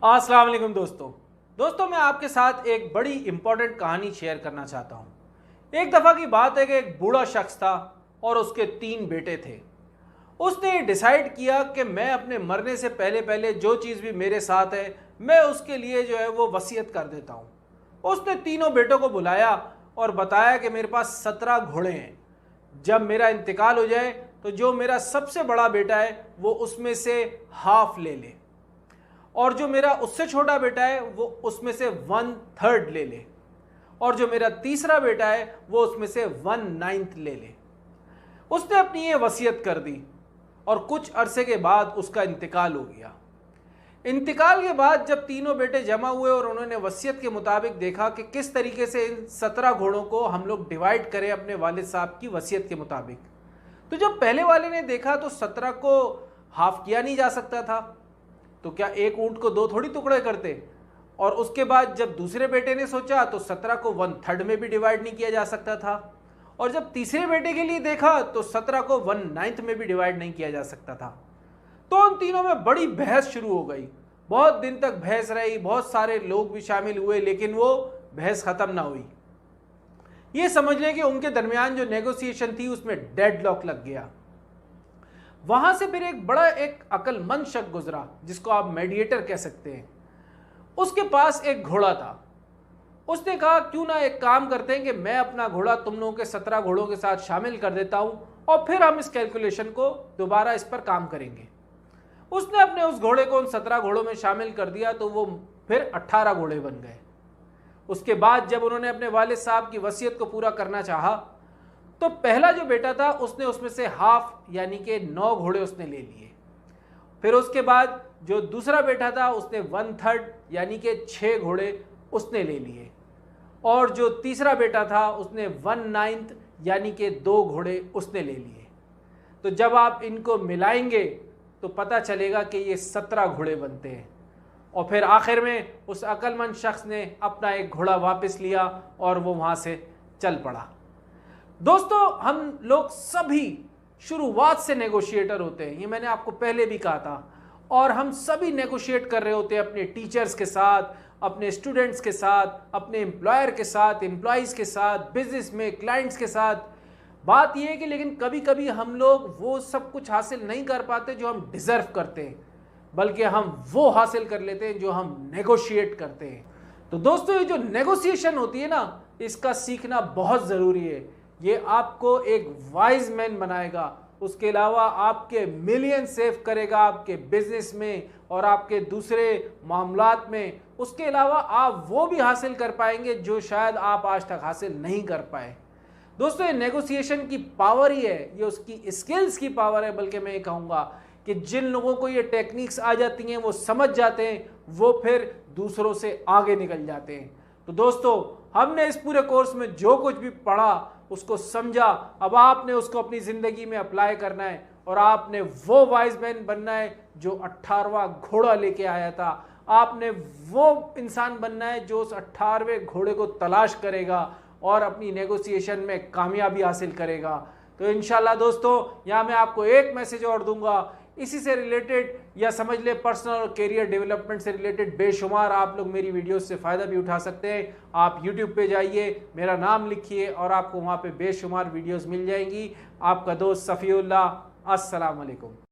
अस्सलाम वालेकुम दोस्तों मैं आपके साथ एक बड़ी इंपॉर्टेंट कहानी शेयर करना चाहता हूँ। एक दफ़ा की बात है कि एक बूढ़ा शख्स था और उसके 3 बेटे थे। उसने डिसाइड किया कि मैं अपने मरने से पहले पहले जो चीज़ भी मेरे साथ है मैं उसके लिए जो है वो वसीयत कर देता हूँ। उसने तीनों बेटों को बुलाया और बताया कि मेरे पास 17 घोड़े हैं। जब मेरा इंतकाल हो जाए तो जो मेरा सबसे बड़ा बेटा है वो उसमें से हाफ ले ले, और जो मेरा उससे छोटा बेटा है वो उसमें से 1/3 ले ले, और जो मेरा तीसरा बेटा है वो उसमें से 1/9 ले ले। उसने अपनी ये वसीयत कर दी और कुछ अरसे के बाद उसका इंतकाल हो गया। इंतकाल के बाद जब तीनों बेटे जमा हुए और उन्होंने वसीयत के मुताबिक देखा कि किस तरीके से इन 17 घोड़ों को हम लोग डिवाइड करें अपने वालिद साहब की वसीयत के मुताबिक, तो जब पहले वाले ने देखा तो 17 को हाफ किया नहीं जा सकता था, तो क्या एक ऊंट को 2 थोड़ी टुकड़े करते। और उसके बाद जब दूसरे बेटे ने सोचा तो 17 को 1/3 में भी डिवाइड नहीं किया जा सकता था, और जब तीसरे बेटे के लिए देखा तो 17 को 1/9 में भी डिवाइड नहीं किया जा सकता था। तो उन तीनों में बड़ी बहस शुरू हो गई। बहुत दिन तक बहस रही, बहुत सारे लोग भी शामिल हुए, लेकिन वो बहस खत्म ना हुई। ये समझ लें कि उनके दरमियान जो नेगोशिएशन थी उसमें डेडलॉक लग गया। वहां से फिर एक अक्लमंद शख्स गुजरा जिसको आप मेडिएटर कह सकते हैं। उसके पास एक घोड़ा था। उसने कहा क्यों ना एक काम करते हैं कि मैं अपना घोड़ा तुम लोगों के 17 घोड़ों के साथ शामिल कर देता हूं और फिर हम इस कैलकुलेशन को दोबारा इस पर काम करेंगे। उसने अपने उस घोड़े को उन 17 घोड़ों में शामिल कर दिया तो वो फिर 18 घोड़े बन गए। उसके बाद जब उन्होंने अपने वालिद साहब की वसीयत को पूरा करना चाहा तो पहला जो बेटा था उसने उसमें से हाफ यानी कि 9 घोड़े उसने ले लिए। फिर उसके बाद जो दूसरा बेटा था उसने 1/3 यानी कि 6 घोड़े उसने ले लिए, और जो तीसरा बेटा था उसने 1/9 यानी कि 2 घोड़े उसने ले लिए। तो जब आप इनको मिलाएंगे तो पता चलेगा कि ये 17 घोड़े बनते हैं। और फिर आखिर में उस अक्लमंद शख्स ने अपना एक घोड़ा वापस लिया और वो वहाँ से चल पड़ा। दोस्तों, हम लोग सभी शुरुआत से नेगोशिएटर होते हैं, ये मैंने आपको पहले भी कहा था, और हम सभी नेगोशिएट कर रहे होते हैं अपने टीचर्स के साथ, अपने स्टूडेंट्स के साथ, अपने एम्प्लॉयर के साथ, एम्प्लॉइज़ के साथ, बिजनेस में क्लाइंट्स के साथ। बात यह है कि लेकिन कभी कभी हम लोग वो सब कुछ हासिल नहीं कर पाते जो हम डिज़र्व करते हैं, बल्कि हम वो हासिल कर लेते हैं जो हम नेगोशिएट करते हैं। तो दोस्तों, ये जो नेगोशिएशन होती है ना, इसका सीखना बहुत ज़रूरी है। ये आपको एक वाइज मैन बनाएगा, उसके अलावा आपके मिलियन सेव करेगा आपके बिजनेस में और आपके दूसरे मामलात में। उसके अलावा आप वो भी हासिल कर पाएंगे जो शायद आप आज तक हासिल नहीं कर पाए। दोस्तों, ये नेगोशिएशन की पावर ही है, ये उसकी स्किल्स की पावर है। बल्कि मैं ये कहूँगा कि जिन लोगों को ये टेक्निक्स आ जाती हैं, वो समझ जाते हैं, वो फिर दूसरों से आगे निकल जाते हैं। तो दोस्तों, हमने इस पूरे कोर्स में जो कुछ भी पढ़ा उसको समझा, अब आपने उसको अपनी ज़िंदगी में अप्लाई करना है और आपने वो वाइज मैन बनना है जो 18वां घोड़ा लेके आया था। आपने वो इंसान बनना है जो उस 18वें घोड़े को तलाश करेगा और अपनी नेगोशिएशन में कामयाबी हासिल करेगा। तो इंशाल्लाह दोस्तों, यहाँ मैं आपको एक मैसेज और दूंगा, इसी से रिलेटेड या समझ ले पर्सनल और कैरियर डेवलपमेंट से रिलेटेड बेशुमार आप लोग मेरी वीडियोस से फ़ायदा भी उठा सकते हैं। आप YouTube पे जाइए, मेरा नाम लिखिए और आपको वहाँ पे बेशुमार वीडियोस मिल जाएंगी। आपका दोस्त सफ़ीउल्लाह। अस्सलाम वालेकुम।